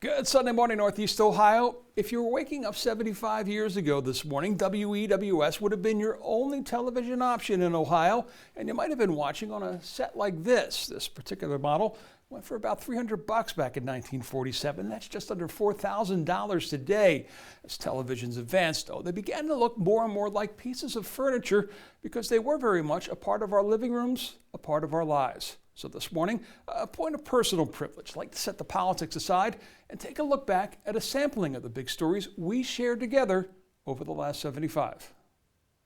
Good Sunday morning, Northeast Ohio. If you were waking up 75 years ago this morning, WEWS would have been your only television option in Ohio, and you might have been watching on a set like this. This particular model went for about $300 back in 1947. That's just under $4,000 today. As televisions advanced, though, they began to look more and more like pieces of furniture because they were very much a part of our living rooms, a part of our lives. So this morning, a point of personal privilege. I'd like to set the politics aside and take a look back at a sampling of the big stories we shared together over the last 75.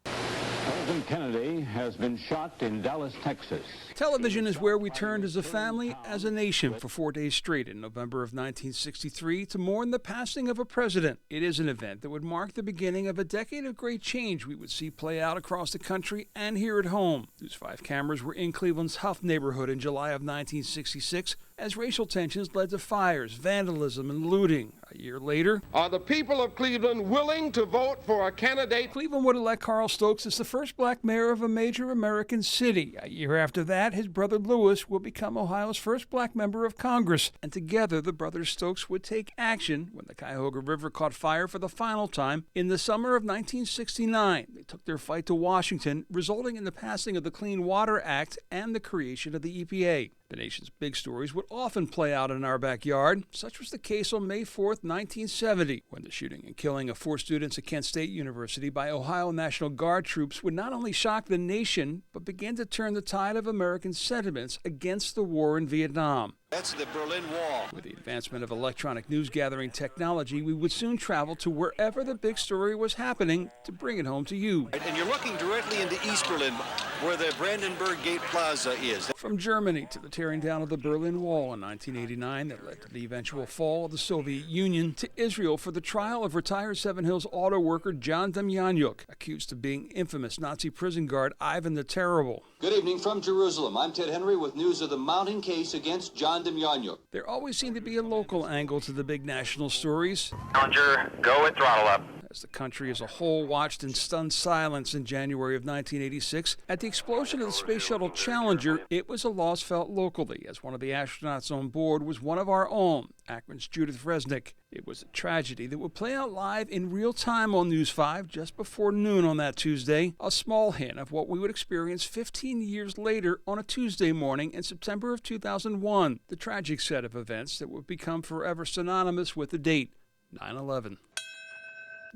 President Kennedy has been shot in Dallas, Texas. Television is where we turned as a family, as a nation, for 4 days straight in November of 1963 to mourn the passing of a president. It is an event that would mark the beginning of a decade of great change we would see play out across the country and here at home. News 5 cameras were in Cleveland's Huff neighborhood in July of 1966 as racial tensions led to fires, vandalism, and looting. A year later, are the people of Cleveland willing to vote for a candidate? Cleveland would elect Carl Stokes as the first black mayor of a major American city. A year after that, his brother Lewis will become Ohio's first black member of Congress. And together, the brothers Stokes would take action when the Cuyahoga River caught fire for the final time in the summer of 1969. They took their fight to Washington, resulting in the passing of the Clean Water Act and the creation of the EPA. The nation's big stories would often play out in our backyard. Such was the case on May 4th, 1970, when the shooting and killing of 4 students at Kent State University by Ohio National Guard troops would not only shock the nation, but begin to turn the tide of American sentiments against the war in Vietnam. That's the Berlin Wall. With the advancement of electronic news gathering technology, we would soon travel to wherever the big story was happening to bring it home to you. And you're looking directly into East Berlin, where the Brandenburg Gate Plaza is. From Germany to the tearing down of the Berlin Wall in 1989 that led to the eventual fall of the Soviet Union, to Israel for the trial of retired Seven Hills auto worker John Demjanjuk, accused of being infamous Nazi prison guard Ivan the Terrible. Good evening from Jerusalem. I'm Ted Henry with news of the mounting case against John Demjanjuk. There always seemed to be a local angle to the big national stories. Challenger, go with throttle up. As the country as a whole watched in stunned silence in January of 1986 at the explosion of the Space Shuttle Challenger, it was a loss felt locally, as one of the astronauts on board was one of our own, Akron's Judith Resnick. It was a tragedy that would play out live in real time on News 5 just before noon on that Tuesday, a small hint of what we would experience 15 years later on a Tuesday morning in September of 2001, the tragic set of events that would become forever synonymous with the date, 9/11.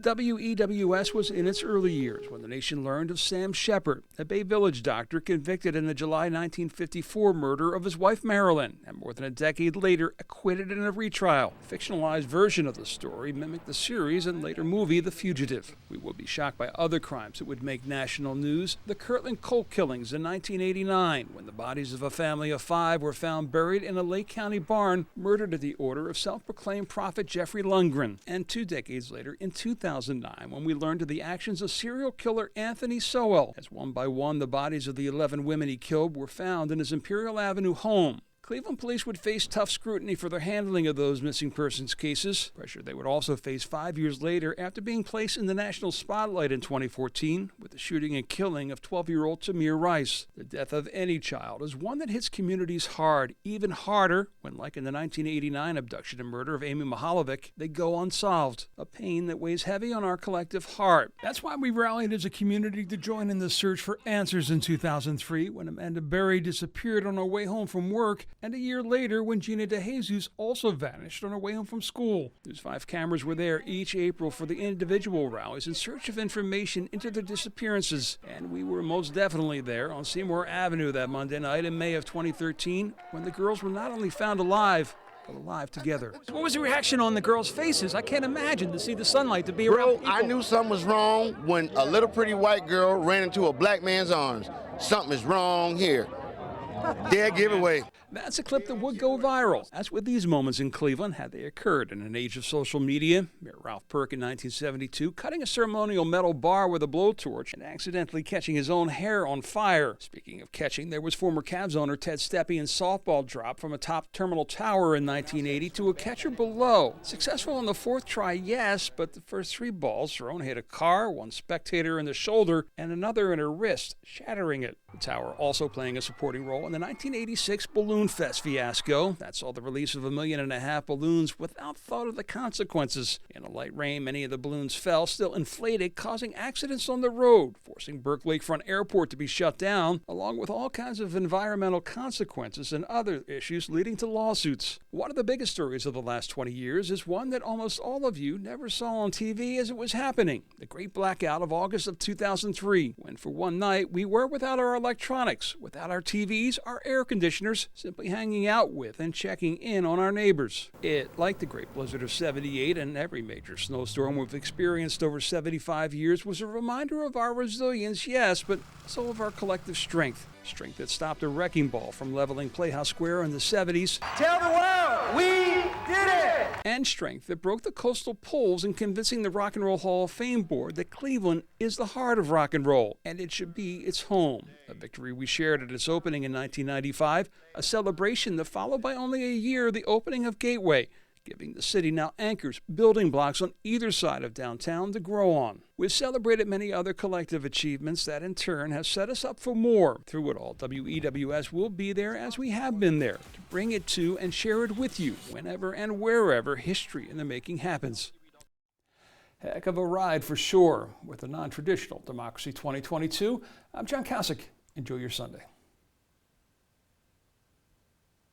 WEWS was in its early years when the nation learned of Sam Shepard, a Bay Village doctor convicted in the July 1954 murder of his wife Marilyn, and more than a decade later acquitted in a retrial. A fictionalized version of the story mimicked the series and later movie The Fugitive. We will be shocked by other crimes that would make national news. The Kirtland Colt killings in 1989, when the bodies of a family of 5 were found buried in a Lake County barn, murdered at the order of self-proclaimed prophet Jeffrey Lundgren. And 2 decades later, in 2009, when we learned of the actions of serial killer Anthony Sowell, as one by one the bodies of the 11 women he killed were found in his Imperial Avenue home. Cleveland police would face tough scrutiny for their handling of those missing persons cases, pressure they would also face 5 years later after being placed in the national spotlight in 2014 with the shooting and killing of 12-year-old Tamir Rice. The death of any child is one that hits communities hard, even harder when, like in the 1989 abduction and murder of Amy Mahalovic, they go unsolved, a pain that weighs heavy on our collective heart. That's why we rallied as a community to join in the search for answers in 2003 when Amanda Berry disappeared on her way home from work, and a year later when Gina DeJesus also vanished on her way home from school. News 5 cameras were there each April for the individual rallies in search of information into their disappearances, and we were most definitely there on Seymour Avenue that Monday night in May of 2013 when the girls were not only found alive, but alive together. What was the reaction on the girls' faces? I can't imagine to see the sunlight, to be around people. I knew something was wrong when a little pretty white girl ran into a black man's arms. Something is wrong here. Dead giveaway. That's a clip that would go viral, as with these moments in Cleveland had they occurred in an age of social media. Mayor Ralph Perk in 1972 cutting a ceremonial metal bar with a blowtorch and accidentally catching his own hair on fire. Speaking of catching, there was former Cavs owner Ted Steppian's softball drop from a top terminal tower in 1980 to a catcher below. Successful on the 4th try, yes, but the first 3 balls thrown hit a car, one spectator in the shoulder, and another in her wrist, shattering it. The tower also playing a supporting role in the 1986 balloon Balloon Fest fiasco. That saw the release of 1.5 million balloons without thought of the consequences. In a light rain, many of the balloons fell, still inflated, causing accidents on the road, forcing Burke Lakefront Airport to be shut down, along with all kinds of environmental consequences and other issues leading to lawsuits. One of the biggest stories of the last 20 years is one that almost all of you never saw on TV as it was happening. The Great Blackout of August of 2003, when for one night we were without our electronics, without our TVs, our air conditioners, simply hanging out with and checking in on our neighbors. It, like the Great Blizzard of '78 and every major snowstorm we've experienced over 75 years, was a reminder of our resilience, yes, but also of our collective strength. Strength that stopped a wrecking ball from leveling Playhouse Square in the '70s. Tell the world we did it! And strength that broke the coastal polls in convincing the Rock and Roll Hall of Fame board that Cleveland is the heart of rock and roll, and it should be its home. A victory we shared at its opening in 1995, a celebration that followed by only a year the opening of Gateway, giving the city now anchors, building blocks on either side of downtown to grow on. We've celebrated many other collective achievements that in turn have set us up for more. Through it all, WEWS will be there as we have been there, to bring it to and share it with you whenever and wherever history in the making happens. Heck of a ride for sure with the non-traditional Democracy 2022. I'm John Kosich. Enjoy your Sunday.